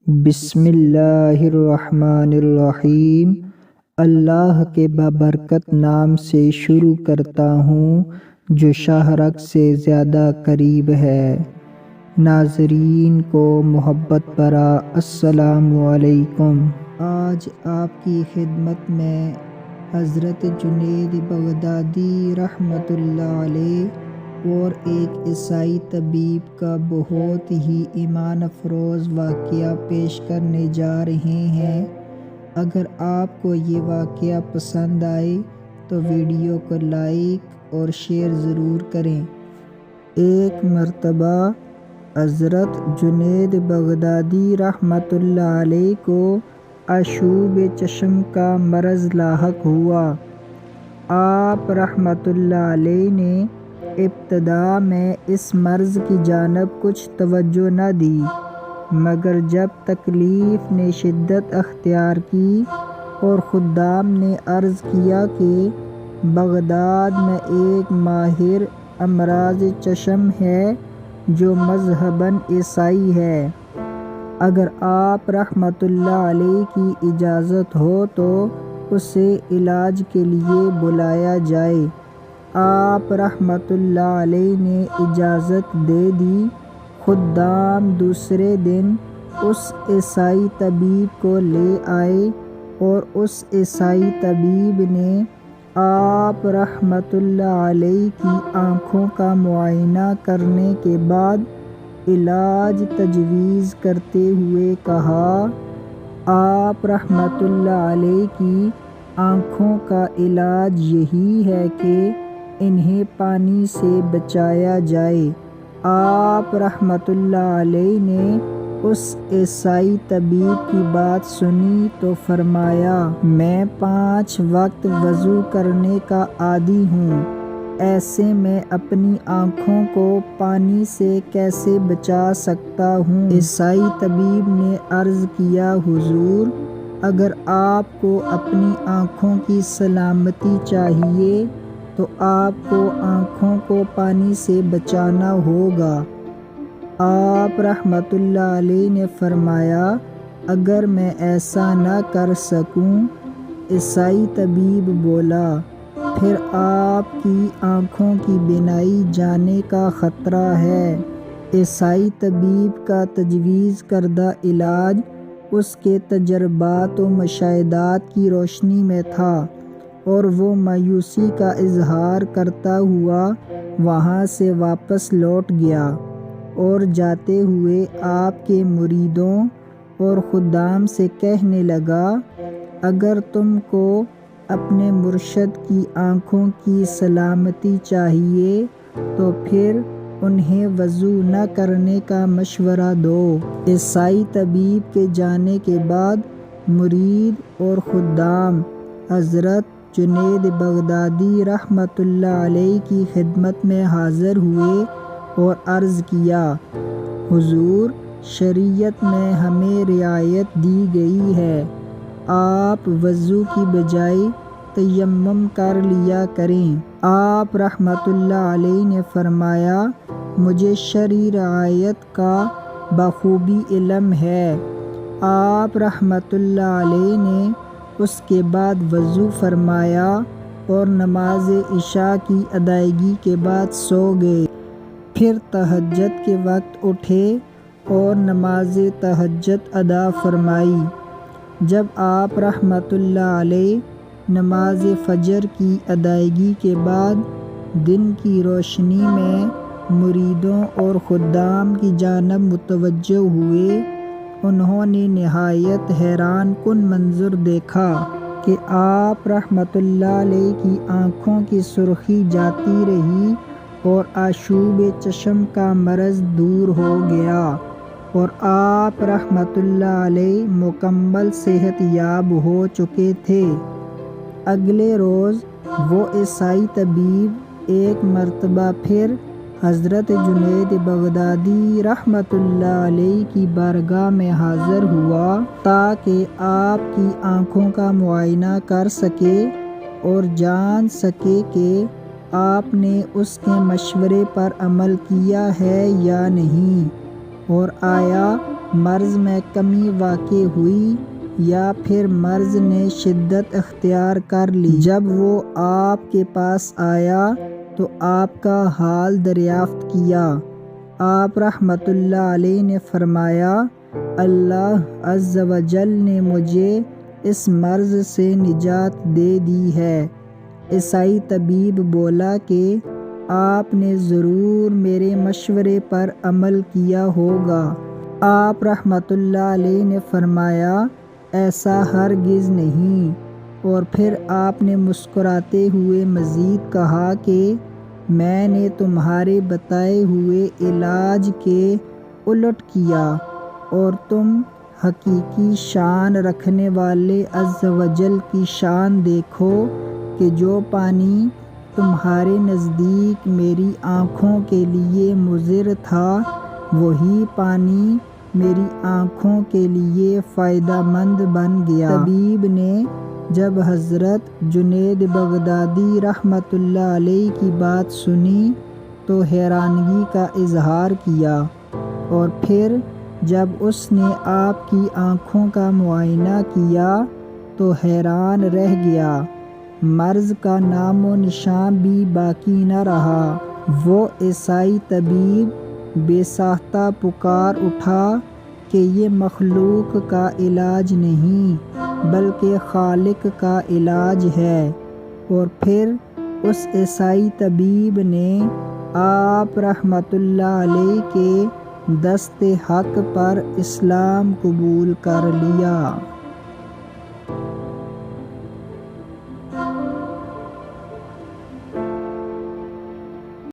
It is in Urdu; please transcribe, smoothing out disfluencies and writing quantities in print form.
بسم اللہ الرحمن الرحیم۔ اللہ کے بابرکت نام سے شروع کرتا ہوں جو شاہرگ سے زیادہ قریب ہے۔ ناظرین کو محبت بھرا السلام علیکم۔ آج آپ کی خدمت میں حضرت جنید بغدادی رحمۃ اللہ علیہ اور ایک عیسائی طبیب کا بہت ہی ایمان افروز واقعہ پیش کرنے جا رہے ہیں۔ اگر آپ کو یہ واقعہ پسند آئے تو ویڈیو کو لائک اور شیئر ضرور کریں۔ ایک مرتبہ حضرت جنید بغدادی رحمۃ اللہ علیہ کو آشوب چشم کا مرض لاحق ہوا۔ آپ رحمۃ اللہ علیہ نے ابتدا میں اس مرض کی جانب کچھ توجہ نہ دی، مگر جب تکلیف نے شدت اختیار کی اور خدام نے عرض کیا کہ بغداد میں ایک ماہر امراض چشم ہے جو مذہباً عیسائی ہے، اگر آپ رحمۃ اللہ علیہ کی اجازت ہو تو اسے علاج کے لیے بلایا جائے۔ آپ رحمۃ اللہ علیہ نے اجازت دے دی۔ خدام دوسرے دن اس عیسائی طبیب کو لے آئے اور اس عیسائی طبیب نے آپ رحمۃ اللہ علیہ کی آنکھوں کا معائنہ کرنے کے بعد علاج تجویز کرتے ہوئے کہا، آپ رحمۃ اللہ علیہ کی آنکھوں کا علاج یہی ہے کہ انہیں پانی سے بچایا جائے۔ آپ رحمۃ اللہ علیہ نے اس عیسائی طبیب کی بات سنی تو فرمایا، میں 5 وقت وضو کرنے کا عادی ہوں، ایسے میں اپنی آنکھوں کو پانی سے کیسے بچا سکتا ہوں؟ عیسائی طبیب نے عرض کیا، حضور، اگر آپ کو اپنی آنکھوں کی سلامتی چاہیے تو آپ کو آنکھوں کو پانی سے بچانا ہوگا۔ آپ رحمۃ اللہ علیہ نے فرمایا، اگر میں ایسا نہ کر سکوں؟ عیسائی طبیب بولا، پھر آپ کی آنکھوں کی بینائی جانے کا خطرہ ہے۔ عیسائی طبیب کا تجویز کردہ علاج اس کے تجربات و مشاہدات کی روشنی میں تھا، اور وہ مایوسی کا اظہار کرتا ہوا وہاں سے واپس لوٹ گیا اور جاتے ہوئے آپ کے مریدوں اور خدام سے کہنے لگا، اگر تم کو اپنے مرشد کی آنکھوں کی سلامتی چاہیے تو پھر انہیں وضو نہ کرنے کا مشورہ دو۔ عیسائی طبیب کے جانے کے بعد مرید اور خدام حضرت جنید بغدادی رحمۃ اللہ علیہ کی خدمت میں حاضر ہوئے اور عرض کیا، حضور، شریعت میں ہمیں رعایت دی گئی ہے، آپ وضو کی بجائے تیمم کر لیا کریں۔ آپ رحمۃ اللہ علیہ نے فرمایا، مجھے شرعی رعایت کا بخوبی علم ہے۔ آپ رحمۃ اللہ علیہ نے اس کے بعد وضو فرمایا اور نماز عشاء کی ادائیگی کے بعد سو گئے۔ پھر تہجد کے وقت اٹھے اور نماز تہجد ادا فرمائی۔ جب آپ رحمۃ اللہ علیہ نماز فجر کی ادائیگی کے بعد دن کی روشنی میں مریدوں اور خدام کی جانب متوجہ ہوئے، انہوں نے نہایت حیران کن منظر دیکھا کہ آپ رحمۃ اللہ علیہ کی آنکھوں کی سرخی جاتی رہی اور آشوب چشم کا مرض دور ہو گیا اور آپ رحمۃ اللہ علیہ مکمل صحت یاب ہو چکے تھے۔ اگلے روز وہ عیسائی طبیب ایک مرتبہ پھر حضرت جنید بغدادی رحمۃ اللہ علیہ کی بارگاہ میں حاضر ہوا تاکہ آپ کی آنکھوں کا معائنہ کر سکے اور جان سکے کہ آپ نے اس کے مشورے پر عمل کیا ہے یا نہیں، اور آیا مرض میں کمی واقع ہوئی یا پھر مرض نے شدت اختیار کر لی۔ جب وہ آپ کے پاس آیا تو آپ کا حال دریافت کیا۔ آپ رحمۃ اللہ علیہ نے فرمایا، اللہ عز و جل نے مجھے اس مرض سے نجات دے دی ہے۔ عیسائی طبیب بولا کہ آپ نے ضرور میرے مشورے پر عمل کیا ہوگا۔ آپ رحمۃ اللہ علیہ نے فرمایا، ایسا ہرگز نہیں، اور پھر آپ نے مسکراتے ہوئے مزید کہا کہ میں نے تمہارے بتائے ہوئے علاج کے الٹ کیا، اور تم حقیقی شان رکھنے والے عز و جل کی شان دیکھو کہ جو پانی تمہارے نزدیک میری آنکھوں کے لیے مضر تھا، وہی پانی میری آنکھوں کے لیے فائدہ مند بن گیا۔ طبیب نے جب حضرت جنید بغدادی رحمۃ اللہ علیہ کی بات سنی تو حیرانگی کا اظہار کیا، اور پھر جب اس نے آپ کی آنکھوں کا معائنہ کیا تو حیران رہ گیا۔ مرض کا نام و نشان بھی باقی نہ رہا۔ وہ عیسائی طبیب بے ساختہ پکار اٹھا کہ یہ مخلوق کا علاج نہیں بلکہ خالق کا علاج ہے، اور پھر اس عیسائی طبیب نے آپ رحمۃ اللہ علیہ کے دست حق پر اسلام قبول کر لیا۔